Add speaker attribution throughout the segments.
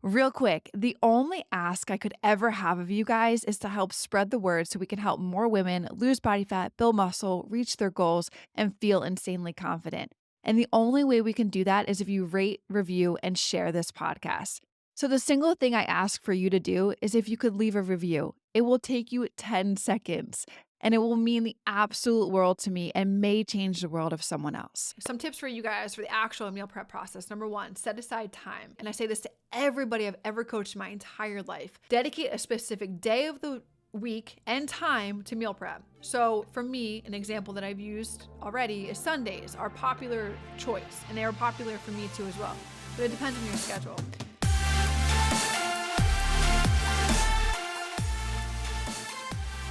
Speaker 1: Real quick, the only ask I could ever have of you guys is to help spread the word so we can help more women lose body fat, build muscle, reach their goals, and feel insanely confident. And the only way we can do that is if you rate, review, and share this podcast. So, the single thing I ask for you to do is if you could leave a review. It will take you 10 seconds and it will mean the absolute world to me and may change the world of someone else. Some tips for you guys for the actual meal prep process. Number one, set aside time. And I say this to everybody I've ever coached in my entire life. Dedicate a specific day of the week and time to meal prep. So for me, an example that I've used already is Sundays are popular choice, and they are popular for me too as well. But it depends on your schedule.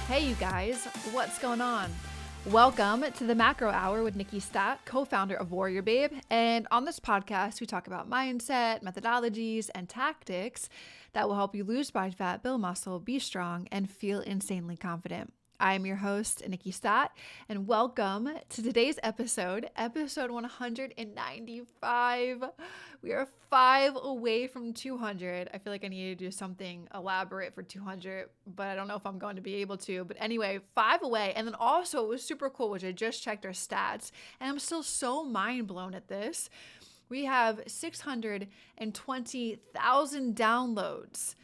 Speaker 1: Hey you guys, what's going on? Welcome to the Macro Hour with Nikkiey Stott, co-founder of WarriorBabe. And on this podcast, we talk about mindset, methodologies, and tactics that will help you lose body fat, build muscle, be strong, and feel insanely confident. I am your host, Nikkiey Stott, and welcome to today's episode 195. We are 5 away from 200. I feel like I need to do something elaborate for 200, but I don't know if I'm going to be able to. But anyway, 5 away. And then also, it was super cool, which I just checked our stats, and I'm still so mind blown at this. We have 620,000 downloads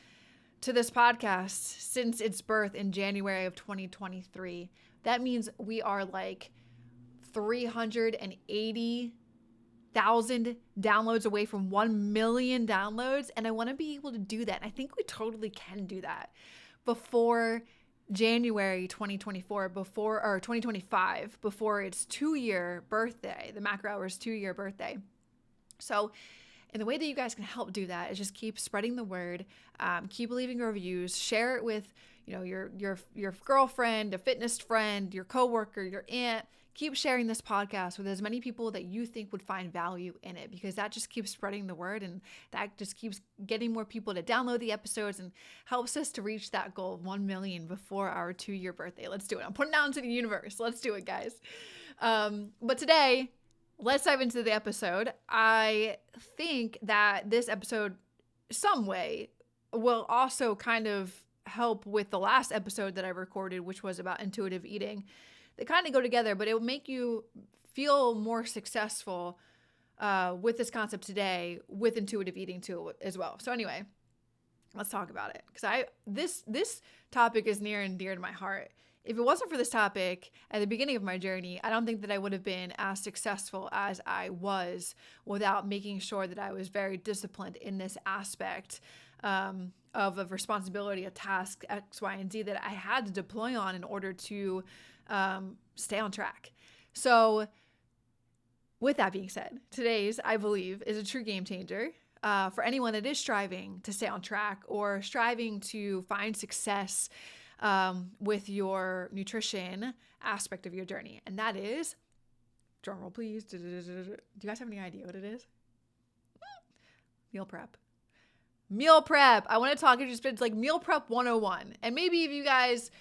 Speaker 1: to this podcast since its birth in January of 2023. That means we are like 380,000 downloads away from 1 million downloads. And I want to be able to do that. And I think we totally can do that before January 2024, or 2025, before its 2-year birthday, the Macro Hour's 2-year birthday. So, and the way that you guys can help do that is just keep spreading the word, keep leaving reviews, share it with, your girlfriend, a fitness friend, your coworker, your aunt. Keep sharing this podcast with as many people that you think would find value in it, because that just keeps spreading the word, and that just keeps getting more people to download the episodes and helps us to reach that goal of 1 million before our 2-year birthday. Let's do it. I'm putting it out into the universe. Let's do it, guys. But today, let's dive into the episode. I think that this episode, some way, will also kind of help with the last episode that I recorded, which was about intuitive eating. They kind of go together, but it will make you feel more successful with this concept today with intuitive eating too as well. So anyway, let's talk about it, because this topic is near and dear to my heart. If it wasn't for this topic at the beginning of my journey, I don't think that I would have been as successful as I was without making sure that I was very disciplined in this aspect of a responsibility, a task, X, Y, and Z that I had to deploy on in order to stay on track. So with that being said, today's, I believe, is a true game changer for anyone that is striving to stay on track or striving to find success with your nutrition aspect of your journey. And that is, drum roll please, do you guys have any idea what it is? Meal prep. Meal prep. I want to talk, it's like meal prep 101. And maybe if you guys,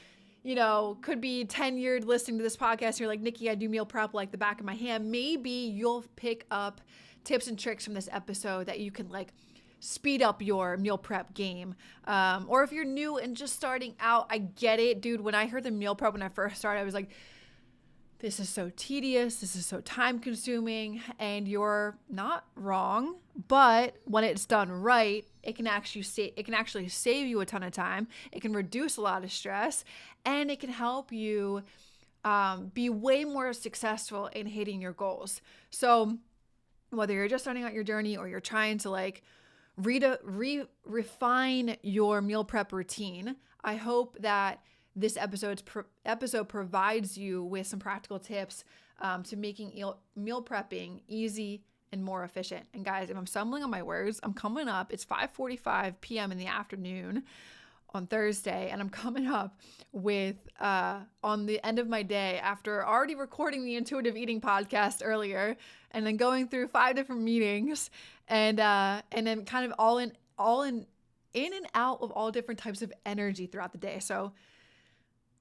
Speaker 1: could be tenured listening to this podcast, you're like, Nikki, I do meal prep like the back of my hand. Maybe you'll pick up tips and tricks from this episode that you can like speed up your meal prep game. Or if you're new and just starting out, I get it, dude. When I heard the meal prep when I first started, I was like, this is so tedious. This is so time consuming, and you're not wrong. But when it's done right, it can actually save you a ton of time. It can reduce a lot of stress, and it can help you be way more successful in hitting your goals. So whether you're just starting out your journey or you're trying to like refine your meal prep routine, I hope that this episode provides you with some practical tips to making meal prepping easy and more efficient. And guys, if I'm stumbling on my words, I'm coming up. It's 5:45 p.m. in the afternoon on Thursday, and I'm coming up with on the end of my day after already recording the intuitive eating podcast earlier, and then going through 5 different meetings, and then kind of all in and out of all different types of energy throughout the day. So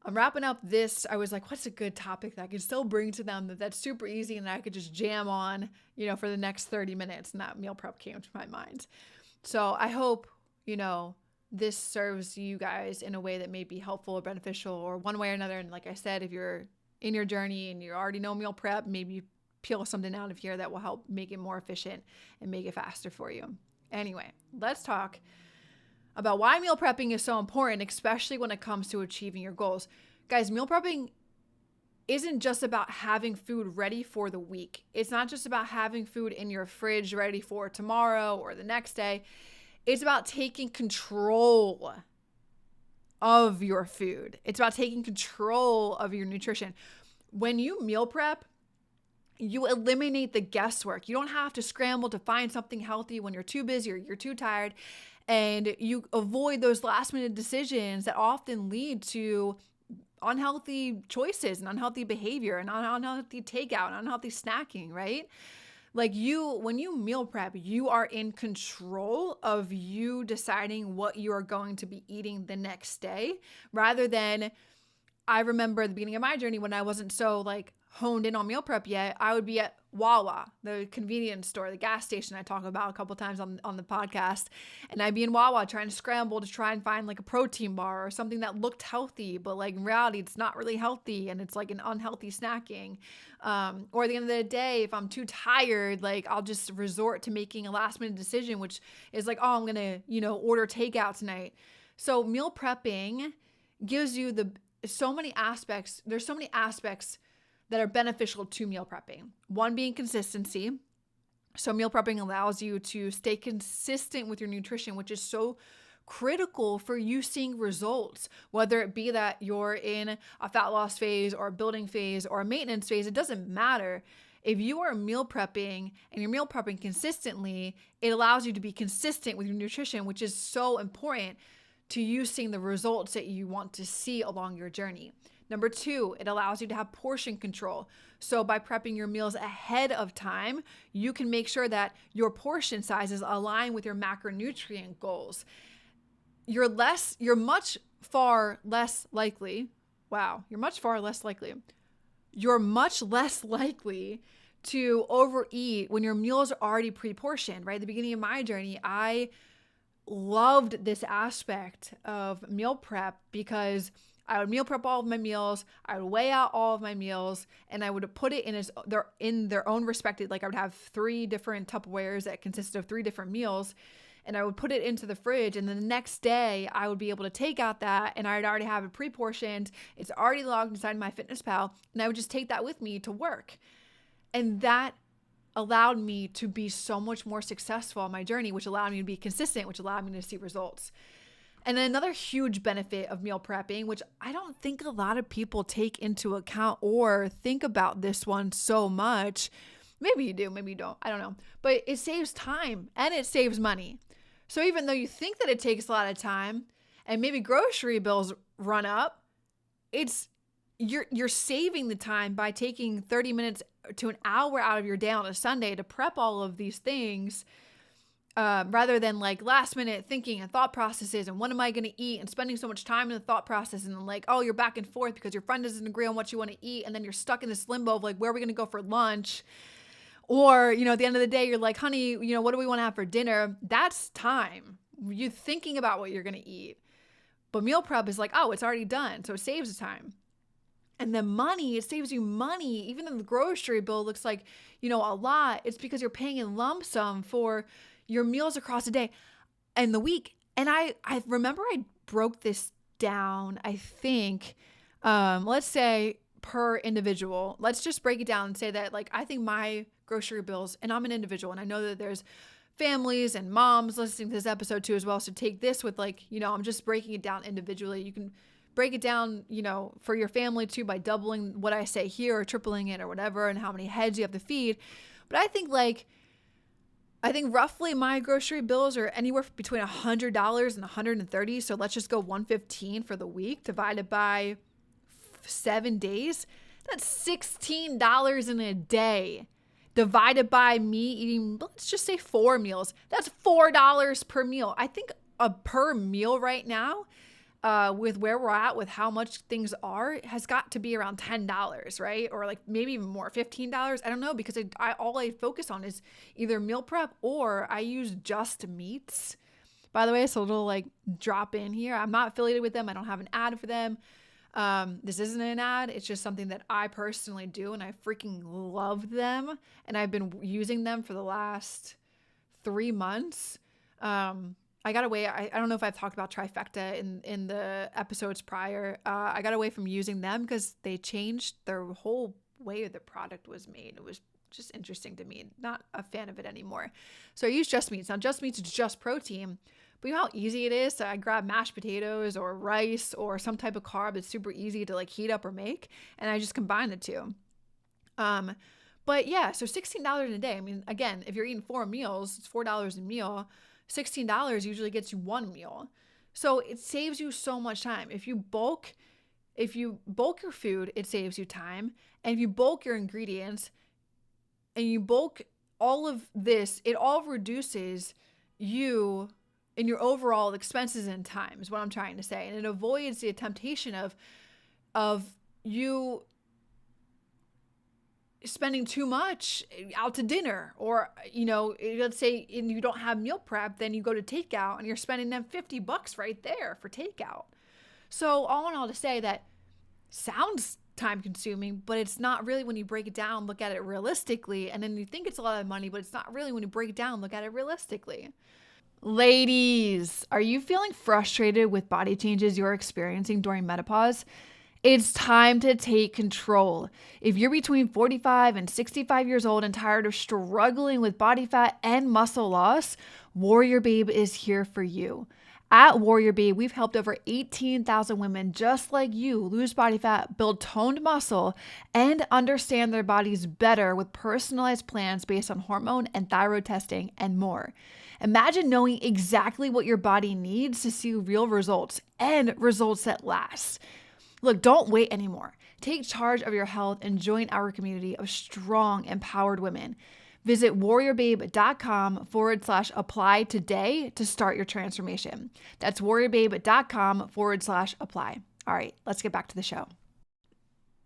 Speaker 1: I'm wrapping up this. I was like, what's a good topic that I could still bring to them that's super easy and that I could just jam on, for the next 30 minutes. And that meal prep came to my mind. So I hope this serves you guys in a way that may be helpful or beneficial or one way or another. And like I said, if you're in your journey and you already know meal prep, maybe peel something out of here that will help make it more efficient and make it faster for you. Anyway, let's talk about why meal prepping is so important, especially when it comes to achieving your goals. Guys, meal prepping isn't just about having food ready for the week. It's not just about having food in your fridge ready for tomorrow or the next day. It's about taking control of your food. It's about taking control of your nutrition. When you meal prep, you eliminate the guesswork. You don't have to scramble to find something healthy when you're too busy or you're too tired. And you avoid those last minute decisions that often lead to unhealthy choices and unhealthy behavior and unhealthy takeout and unhealthy snacking, right? Like when you meal prep, you are in control of you deciding what you are going to be eating the next day, rather than, I remember at the beginning of my journey when I wasn't so honed in on meal prep yet, I would be at Wawa, the convenience store, the gas station I talk about a couple times on the podcast. And I'd be in Wawa trying to scramble to try and find a protein bar or something that looked healthy, but in reality, it's not really healthy. And it's an unhealthy snacking. Or at the end of the day, if I'm too tired, I'll just resort to making a last minute decision, which is I'm going to, order takeout tonight. So meal prepping gives you so many aspects. There's so many aspects that are beneficial to meal prepping. One being consistency. So meal prepping allows you to stay consistent with your nutrition, which is so critical for you seeing results, whether it be that you're in a fat loss phase or a building phase or a maintenance phase. It doesn't matter. If you are meal prepping and you're meal prepping consistently, it allows you to be consistent with your nutrition, which is so important to you seeing the results that you want to see along your journey. Number 2, it allows you to have portion control. So by prepping your meals ahead of time, you can make sure that your portion sizes align with your macronutrient goals. You're much far less likely to overeat when your meals are already pre-portioned, right? At the beginning of my journey, I loved this aspect of meal prep because I would meal prep all of my meals, I would weigh out all of my meals, and I would put it in their own respected, I would have 3 different Tupperwares that consisted of 3 different meals, and I would put it into the fridge, and then the next day I would be able to take out that, and I'd already have it pre-portioned, it's already logged inside MyFitnessPal, and I would just take that with me to work. And that allowed me to be so much more successful on my journey, which allowed me to be consistent, which allowed me to see results. And then another huge benefit of meal prepping, which I don't think a lot of people take into account or think about this one so much. Maybe you do, maybe you don't. I don't know. But it saves time and it saves money. So even though you think that it takes a lot of time and maybe grocery bills run up, you're saving the time by taking 30 minutes to an hour out of your day on a Sunday to prep all of these things. Rather than last minute thinking and thought processes and what am I going to eat and spending so much time in the thought process and then you're back and forth because your friend doesn't agree on what you want to eat and then you're stuck in this limbo of where are we going to go for lunch? Or, at the end of the day, you're honey, what do we want to have for dinner? That's time. You thinking about what you're going to eat. But meal prep is it's already done. So it saves the time. And then money, it saves you money. Even though the grocery bill looks a lot, it's because you're paying in lump sum for your meals across the day and the week. And I remember I broke this down, I think, let's say per individual. Let's just break it down and say that I think my grocery bills, and I'm an individual, and I know that there's families and moms listening to this episode too as well. So take this with I'm just breaking it down individually. You can break it down, for your family too by doubling what I say here or tripling it or whatever and how many heads you have to feed. But I think roughly my grocery bills are anywhere between $100 and $130. So let's just go $115 for the week divided by 7 days. That's $16 in a day divided by me eating, let's just say 4 meals. That's $4 per meal. I think a per meal right now, with where we're at, with how much things are, has got to be around $10, right? Or maybe even more, $15. I don't know, because all I focus on is either meal prep or I use just meats. by the way, so it'll like drop in here. I'm not affiliated with them. I don't have an ad for them. This isn't an ad. It's just something that I personally do, and I freaking love them. And I've been using them for the last 3 months. I got away. I don't know if I've talked about Trifecta in the episodes prior. I got away from using them because they changed their whole way the product was made. It was just interesting to me. Not a fan of it anymore. So I use Just Meats. Now Just Meats is just protein, but you know how easy it is? So I grab mashed potatoes or rice or some type of carb that's super easy to like heat up or make, and I just combine the two. But yeah, so $16 a day. I mean, again, if you're eating 4 meals, it's $4 a meal. $16 usually gets you 1 meal. So it saves you so much time. If you bulk your food, it saves you time. And if you bulk your ingredients and you bulk all of this, it all reduces you in your overall expenses and time is what I'm trying to say. And it avoids the temptation of you spending too much out to dinner, or, you know, let's say you don't have meal prep, then you go to takeout and you're spending them $50 right there for takeout. So all in all, to say that sounds time consuming, but it's not really when you break it down, look at it realistically. And then you think it's a lot of money, but it's not really when you break it down, look at it realistically. Ladies, are you feeling frustrated with body changes you're experiencing during menopause? It's time to take control. If you're between 45 and 65 years old and tired of struggling with body fat and muscle loss, WarriorBabe is here for you. At WarriorBabe, we've helped over 18,000 women just like you lose body fat, build toned muscle, and understand their bodies better with personalized plans based on hormone and thyroid testing and more. Imagine knowing exactly what your body needs to see real results and results that last. Look, don't wait anymore. Take charge of your health and join our community of strong, empowered women. Visit WarriorBabe.com/apply today to start your transformation. That's WarriorBabe.com/apply. All right, let's get back to the show.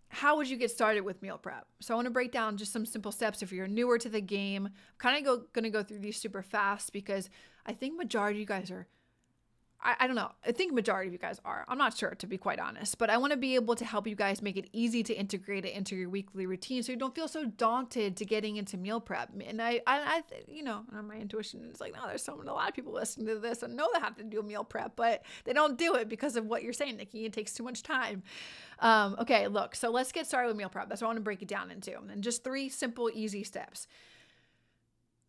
Speaker 1: How would you get started with meal prep? So I want to break down just some simple steps if you're newer to the game. I'm kind of going to go through these super fast because I think majority of you guys are, I don't know. I think majority of you guys are. I'm not sure, to be quite honest, but I want to be able to help you guys make it easy to integrate it into your weekly routine so you don't feel so daunted to getting into meal prep. And I you know, my intuition is like, no, there's a lot of people listening to this and know they have to do meal prep, but they don't do it because of what you're saying, Nikki. It takes too much time. Okay, look, so let's get started with meal prep. That's what I want to break it down into. And just 3 simple, easy steps.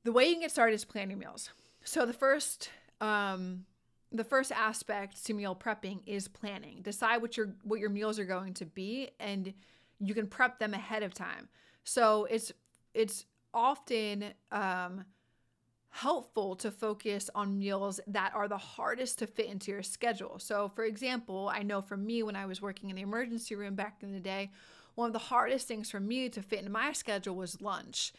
Speaker 1: The way you can get started is plan your meals. So the first aspect to meal prepping is planning. Decide what your meals are going to be, and you can prep them ahead of time. So it's often helpful to focus on meals that are the hardest to fit into your schedule. So for example, I know for me, when I was working in the emergency room back in the day, one of the hardest things for me to fit into my schedule was lunch,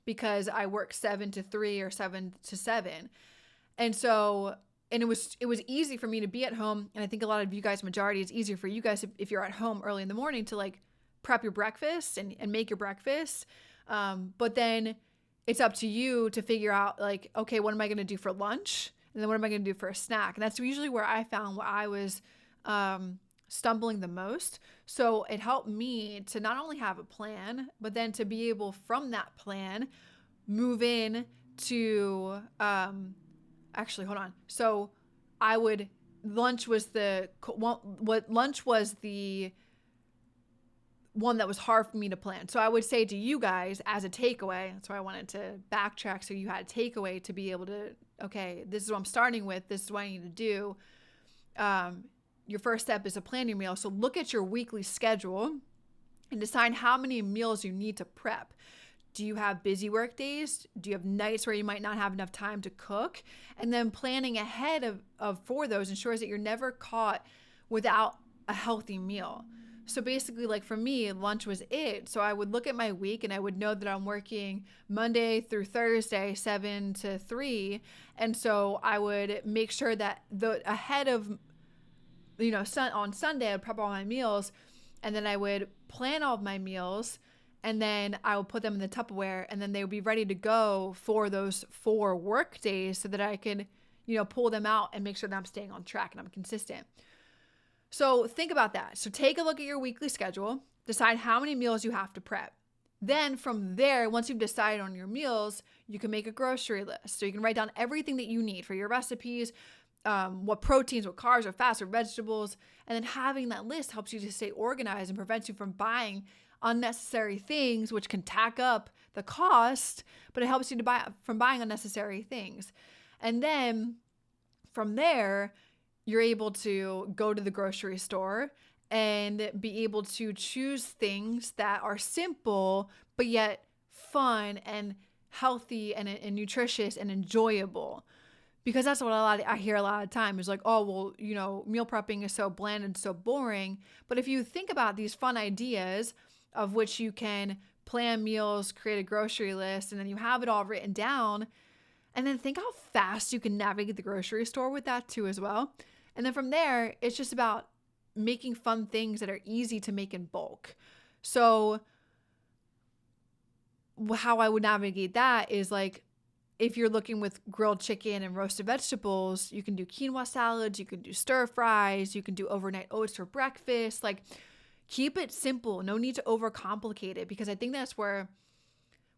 Speaker 1: because I work 7 to 3 or 7 to 7. And it was easy for me to be at home. And I think a lot of you guys, majority, it's easier for you guys if you're at home early in the morning to like prep your breakfast and make your breakfast. But then it's up to you to figure out like, okay, what am I going to do for lunch? And then what am I going to do for a snack? And that's usually where I found what I was stumbling the most. So it helped me to not only have a plan, but then to be able from that plan, move in to, actually, hold on. So lunch was the one that was hard for me to plan. So I would say to you guys as a takeaway, that's why I wanted to backtrack. So you had a takeaway to be able to, okay, this is what I'm starting with. This is what I need to do. Your first step is to plan your meal. So look at your weekly schedule and decide how many meals you need to prep. Do you have busy work days? Do you have nights where you might not have enough time to cook? And then planning ahead for those ensures that you're never caught without a healthy meal. So basically, like for me, lunch was it. So I would look at my week and I would know that I'm working Monday through Thursday, 7 to 3. And so I would make sure that ahead of, on Sunday, I would prep all my meals, and then I would plan all of my meals, and then I would put them in the Tupperware, and then they would be ready to go for those 4 work days so that I could, pull them out and make sure that I'm staying on track and I'm consistent. So think about that. So take a look at your weekly schedule, decide how many meals you have to prep. Then from there, once you've decided on your meals, you can make a grocery list. So you can write down everything that you need for your recipes, what proteins, what carbs, or fats, or vegetables. And then having that list helps you to stay organized and prevents you from buying unnecessary things, which can tack up the cost, but it helps you from buying unnecessary things. And then from there, you're able to go to the grocery store and be able to choose things that are simple, but yet fun and healthy and nutritious and enjoyable. Because that's what I hear a lot of time is like, oh, well, meal prepping is so bland and so boring. But if you think about these fun ideas of which you can plan meals, create a grocery list, and then you have it all written down, and then think how fast you can navigate the grocery store with that too as well. And then from there, it's just about making fun things that are easy to make in bulk. So how I would navigate that is like, if you're looking with grilled chicken and roasted vegetables, you can do quinoa salads, you can do stir fries, you can do overnight oats for breakfast. Like, keep it simple. No need to overcomplicate it, because I think that's where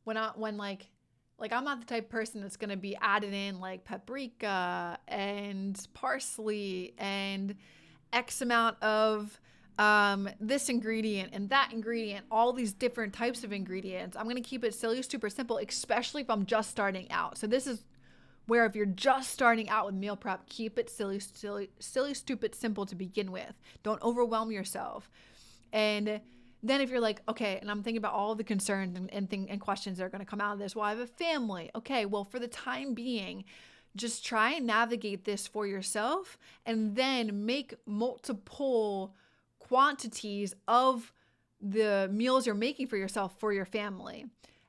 Speaker 1: when I'm not the type of person that's going to be added in like paprika and parsley and X amount of this ingredient and that ingredient, all these different types of ingredients. I'm going to keep it silly, super simple, especially if I'm just starting out. So this is where if you're just starting out with meal prep, keep it silly, stupid, simple to begin with. Don't overwhelm yourself. And then if you're like, okay, and I'm thinking about all the concerns and questions that are going to come out of this. Well, I have a family. Okay, well, for the time being, just try and navigate this for yourself and then make multiple quantities of the meals you're making for yourself for your family.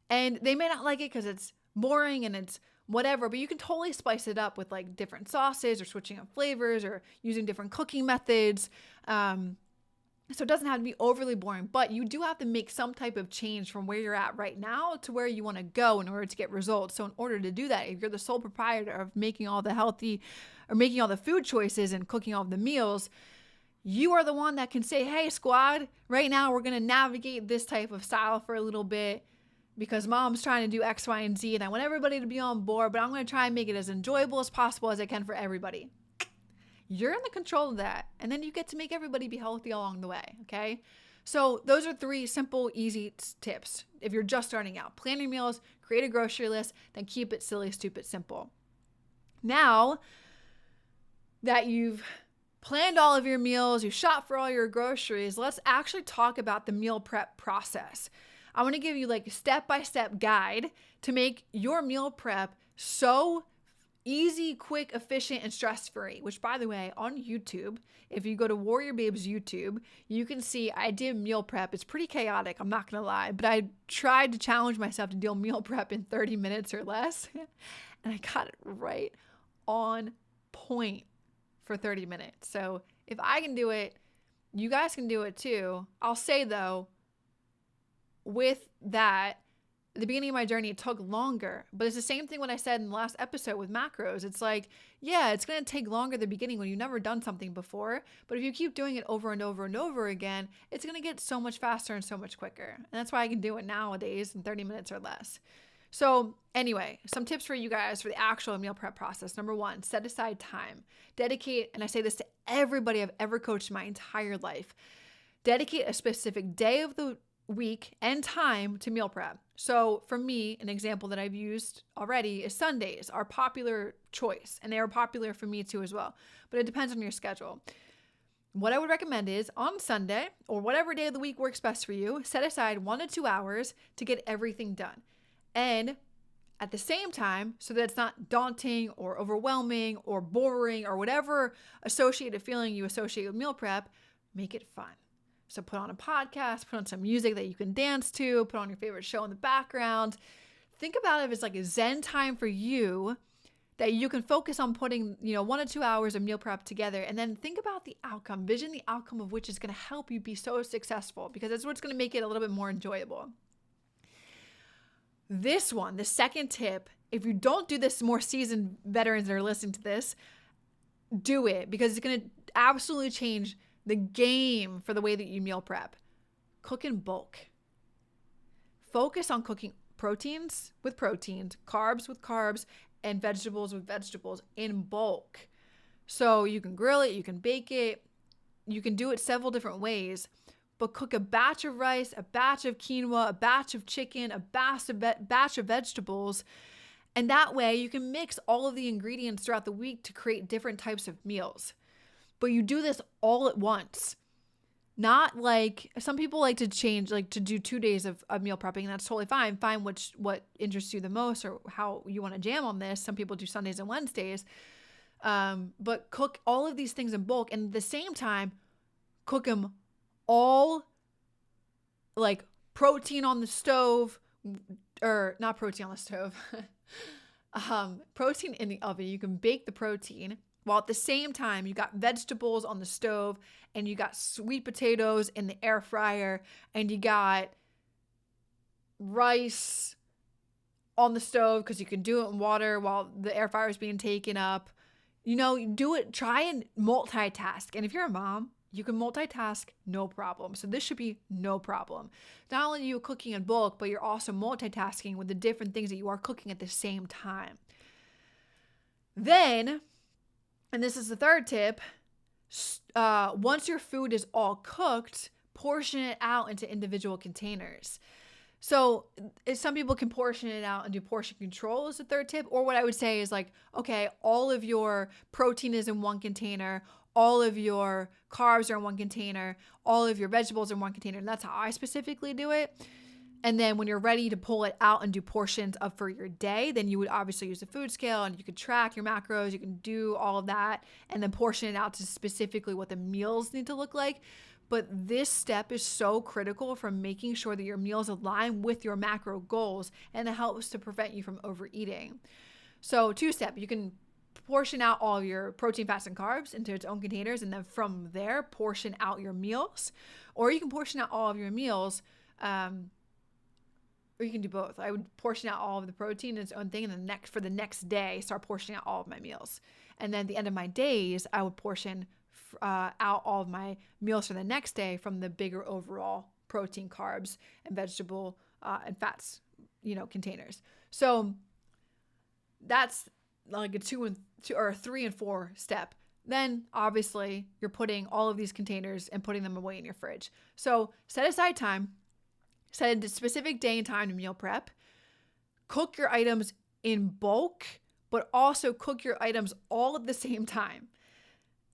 Speaker 1: And they may not like it because it's boring and it's whatever, but you can totally spice it up with like different sauces or switching up flavors or using different cooking methods. So it doesn't have to be overly boring, but you do have to make some type of change from where you're at right now to where you want to go in order to get results. So in order to do that, if you're the sole proprietor of making all the healthy or making all the food choices and cooking all the meals, you are the one that can say, hey, squad, right now we're going to navigate this type of style for a little bit because mom's trying to do X, Y, and Z, and I want everybody to be on board, but I'm going to try and make it as enjoyable as possible as I can for everybody. You're in the control of that, and then you get to make everybody be healthy along the way, okay? So those are 3 simple, easy tips. If you're just starting out, plan your meals, create a grocery list, then keep it silly, stupid, simple. Now that you've planned all of your meals, you shop for all your groceries, let's actually talk about the meal prep process. I want to give you like a step-by-step guide to make your meal prep so easy, quick, efficient, and stress-free, which by the way, on YouTube, if you go to WarriorBabe's YouTube, you can see I did meal prep. It's pretty chaotic, I'm not going to lie, but I tried to challenge myself to do meal prep in 30 minutes or less, and I got it right on point for 30 minutes. So if I can do it, you guys can do it too. I'll say though, with that, at the beginning of my journey, it took longer, but it's the same thing what I said in the last episode with macros. It's like, yeah, it's going to take longer at the beginning when you've never done something before, but if you keep doing it over and over and over again, it's going to get so much faster and so much quicker. And that's why I can do it nowadays in 30 minutes or less. So anyway, some tips for you guys for the actual meal prep process. Number 1, set aside time. Dedicate, and I say this to everybody I've ever coached in my entire life, dedicate a specific day of the week and time to meal prep. So for me, an example that I've used already is Sundays, our popular choice, and they are popular for me too as well, but it depends on your schedule. What I would recommend is on Sunday or whatever day of the week works best for you, set aside 1 to 2 hours to get everything done. And at the same time, so that it's not daunting or overwhelming or boring or whatever associated feeling you associate with meal prep, make it fun. So put on a podcast, put on some music that you can dance to, put on your favorite show in the background. Think about it as like a zen time for you that you can focus on putting, 1 to 2 hours of meal prep together, and then think about the outcome, vision the outcome of which is going to help you be so successful, because that's what's going to make it a little bit more enjoyable. This one, the second tip, if you don't do this, more seasoned veterans that are listening to this, do it, because it's going to absolutely change the game for the way that you meal prep. Cook in bulk. Focus on cooking proteins with proteins, carbs with carbs, and vegetables with vegetables in bulk. So you can grill it, you can bake it, you can do it several different ways, but cook a batch of rice, a batch of quinoa, a batch of chicken, a batch of vegetables. And that way you can mix all of the ingredients throughout the week to create different types of meals. But you do this all at once. Not like some people like to change, like to do 2 days of meal prepping. And that's totally fine. Find what interests you the most or how you want to jam on this. Some people do Sundays and Wednesdays. But cook all of these things in bulk, and at the same time, cook them all like protein on the stove, or not protein on the stove, protein in the oven. You can bake the protein while at the same time you got vegetables on the stove, and you got sweet potatoes in the air fryer, and you got rice on the stove because you can do it in water while the air fryer is being taken up. Do it, try and multitask. And if you're a mom, you can multitask, no problem. So this should be no problem. Not only are you cooking in bulk, but you're also multitasking with the different things that you are cooking at the same time. Then, and this is the third tip, once your food is all cooked, portion it out into individual containers. So some people can portion it out and do portion control as a third tip. Or what I would say is like, okay, all of your protein is in one container, all of your carbs are in one container, all of your vegetables in one container. And that's how I specifically do it. And then when you're ready to pull it out and do portions of for your day, then you would obviously use a food scale, and you could track your macros. You can do all of that and then portion it out to specifically what the meals need to look like. But this step is so critical for making sure that your meals align with your macro goals, and it helps to prevent you from overeating. So 2-step, you can portion out all your protein, fats, and carbs into its own containers, and then from there, portion out your meals. Or you can portion out all of your meals, or you can do both. I would portion out all of the protein in its own thing, and then for the next day, start portioning out all of my meals. And then at the end of my days, I would portion out all of my meals for the next day from the bigger overall protein, carbs, and vegetable and fats, containers. So that's like a 3 and 4 step. Then obviously you're putting all of these containers and putting them away in your fridge. So set aside time, set a specific day and time to meal prep, cook your items in bulk, but also cook your items all at the same time.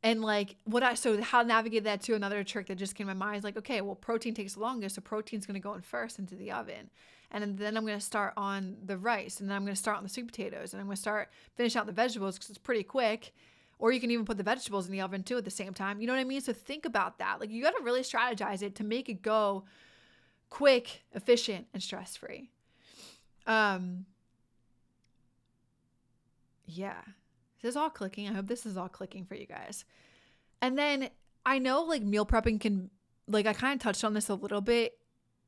Speaker 1: And how to navigate that to another trick that just came to my mind is like, okay, well, protein takes the longest, so protein's going to go in first into the oven. And then I'm going to start on the rice, and then I'm going to start on the sweet potatoes, and I'm going to finish out the vegetables because it's pretty quick. Or you can even put the vegetables in the oven too at the same time. You know what I mean? So think about that. Like, you got to really strategize it to make it go quick, efficient, and stress-free. Yeah. This is all clicking. I hope this is all clicking for you guys. And then I know meal prepping can, I kind of touched on this a little bit.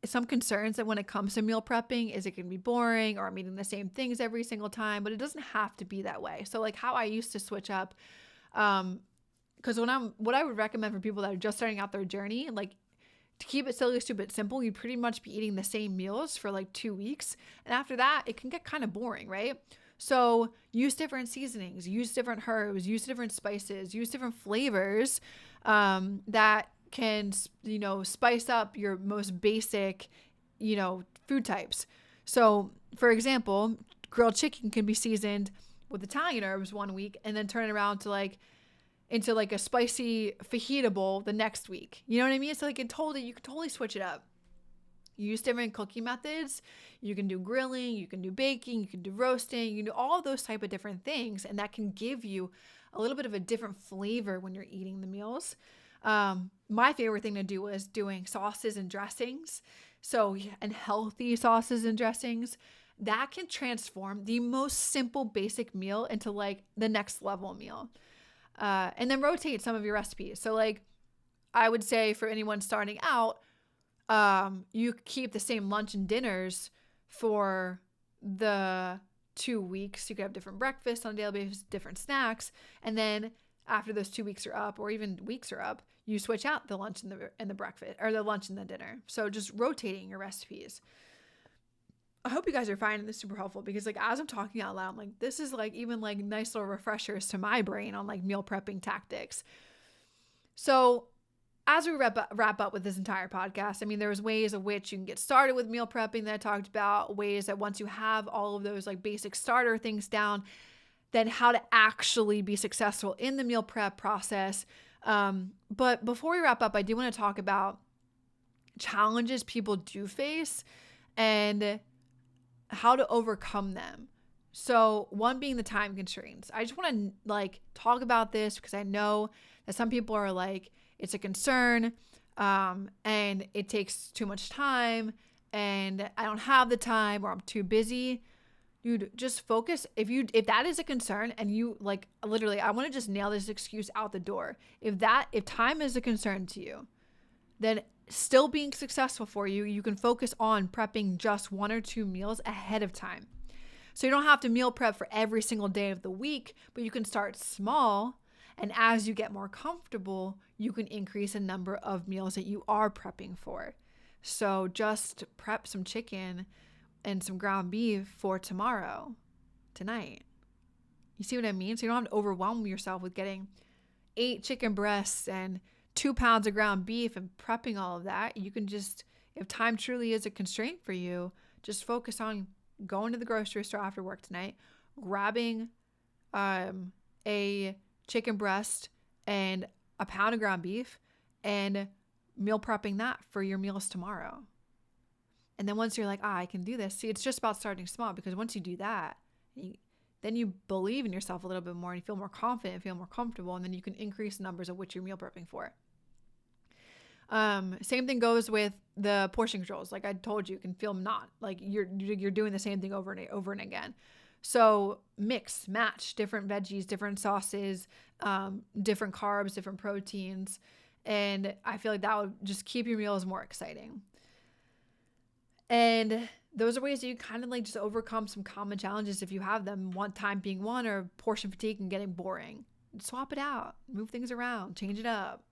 Speaker 1: Some concerns that when it comes to meal prepping is it can be boring, or I'm eating the same things every single time, but it doesn't have to be that way. So how I used to switch up, because what I would recommend for people that are just starting out their journey, to keep it silly, stupid, simple, you'd pretty much be eating the same meals for 2 weeks. And after that, it can get kind of boring, right? So use different seasonings, use different herbs, use different spices, use different flavors that can, spice up your most basic, food types. So for example, grilled chicken can be seasoned with Italian herbs 1 week and then turn it around to into a spicy fajita bowl the next week. You know what I mean? So you can totally switch it up. You use different cooking methods. You can do grilling, you can do baking, you can do roasting, you can do all of those type of different things. And that can give you a little bit of a different flavor when you're eating the meals. My favorite thing to do is doing sauces and dressings. And healthy sauces and dressings. That can transform the most simple, basic meal into the next level meal. And then rotate some of your recipes. So I would say for anyone starting out, you keep the same lunch and dinners for the 2 weeks, you could have different breakfasts on a daily basis, different snacks. And then after those 2 weeks are up, or even weeks are up, you switch out the lunch and the breakfast, or the lunch and the dinner. So just rotating your recipes. I hope you guys are finding this super helpful, because like as I'm talking out loud, I'm like, this is like even like nice little refreshers to my brain on like meal prepping tactics. So as we wrap up with this entire podcast, I mean, there's ways of which you can get started with meal prepping that I talked about, ways that once you have all of those like basic starter things down, then how to actually be successful in the meal prep process. But before we wrap up, I do want to talk about challenges people do face and how to overcome them. So one being the time constraints. I just want to like talk about this because I know that some people are like, it's a concern, and it takes too much time, and I don't have the time, or I'm too busy. Dude, just focus. If that is a concern, and you like literally, I want to just nail this excuse out the door. If time is a concern to you, then still being successful for you, you can focus on prepping just 1 or 2 meals ahead of time. So you don't have to meal prep for every single day of the week, but you can start small. And as you get more comfortable, you can increase the number of meals that you are prepping for. So just prep some chicken and some ground beef for tonight. You see what I mean? So you don't have to overwhelm yourself with getting 8 chicken breasts and 2 pounds of ground beef and prepping all of that. You can just, if time truly is a constraint for you, just focus on going to the grocery store after work tonight, grabbing a chicken breast and a pound of ground beef and meal prepping that for your meals tomorrow. And then once you're like, I can do this. See, it's just about starting small, because once you do that, then you believe in yourself a little bit more and you feel more confident, feel more comfortable, and then you can increase the numbers of which you're meal prepping for. Same thing goes with the portion controls. Like I told you can feel not like you're doing the same thing over and again. So mix, match different veggies, different sauces, different carbs, different proteins. And I feel like that would just keep your meals more exciting. And those are ways that you kind of like just overcome some common challenges if you have them. One time being one, or portion fatigue and getting boring. Swap it out, move things around, change it up,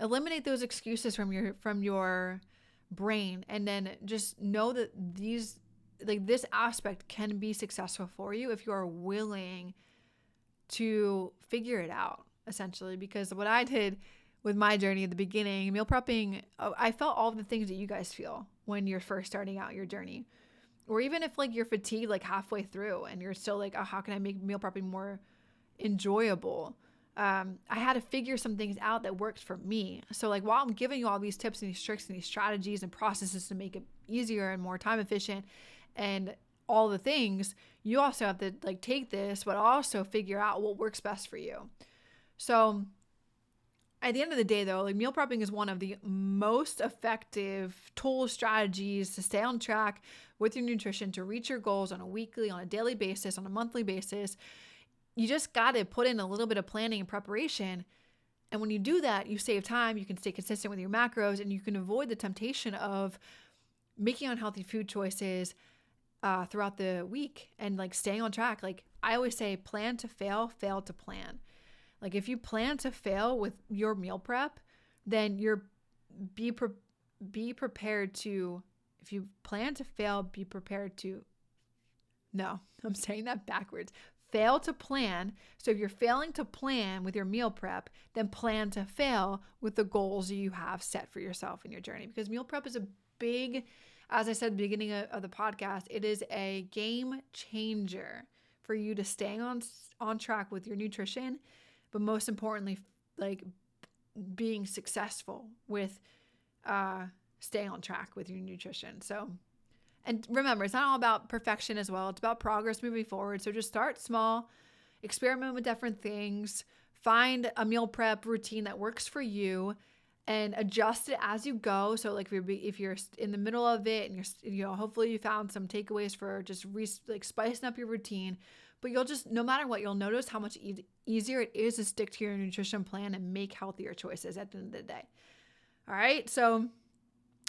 Speaker 1: eliminate those excuses from your brain, and then just know that this aspect can be successful for you if you are willing to figure it out, essentially. Because what I did with my journey at the beginning, meal prepping, I felt all the things that you guys feel when you're first starting out your journey. Or even if like you're fatigued like halfway through and you're still like, oh, how can I make meal prepping more enjoyable? I had to figure some things out that worked for me. So like while I'm giving you all these tips and these tricks and these strategies and processes to make it easier and more time efficient and all the things, you also have to like take this, but also figure out what works best for you. So at the end of the day though, like meal prepping is one of the most effective tools, strategies to stay on track with your nutrition, to reach your goals on a weekly, on a daily basis, on a monthly basis. You just got to put in a little bit of planning and preparation. And when you do that, you save time, you can stay consistent with your macros, and you can avoid the temptation of making unhealthy food choices throughout the week and like staying on track. Like I always say, plan to fail, fail to plan. Like if you plan to fail with your meal prep, then be prepared to, if you plan to fail, be prepared to, no, I'm saying that backwards. Fail to plan. So if you're failing to plan with your meal prep, then plan to fail with the goals you have set for yourself in your journey. Because meal prep is a big, as I said at the beginning of the podcast, it is a game changer for you to stay on track with your nutrition, but most importantly, like being successful with staying on track with your nutrition. So, and remember, it's not all about perfection as well. It's about progress moving forward. So just start small, experiment with different things, find a meal prep routine that works for you, and adjust it as you go. So like if you're in the middle of it and you're hopefully you found some takeaways for just spicing up your routine, but you'll just, no matter what, you'll notice how much easier it is to stick to your nutrition plan and make healthier choices at the end of the day. All right. So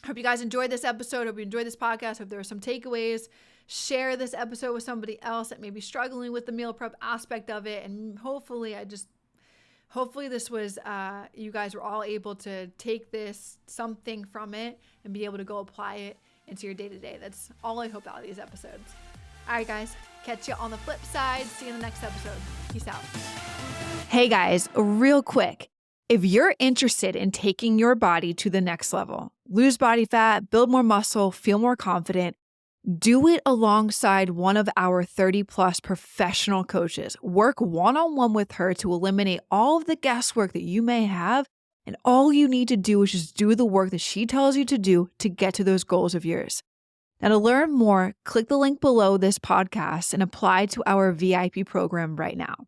Speaker 1: Hope you guys enjoyed this episode. Hope you enjoyed this podcast. Hope there were some takeaways. Share this episode with somebody else that may be struggling with the meal prep aspect of it. And hopefully this was, you guys were all able to take something from it and be able to go apply it into your day-to-day. That's all I hope out of these episodes. All right, guys, catch you on the flip side. See you in the next episode. Peace out. Hey guys, real quick. If you're interested in taking your body to the next level, lose body fat, build more muscle, feel more confident, do it alongside one of our 30+ professional coaches. Work one-on-one with her to eliminate all of the guesswork that you may have. And all you need to do is just do the work that she tells you to do to get to those goals of yours. Now, to learn more, click the link below this podcast and apply to our VIP program right now.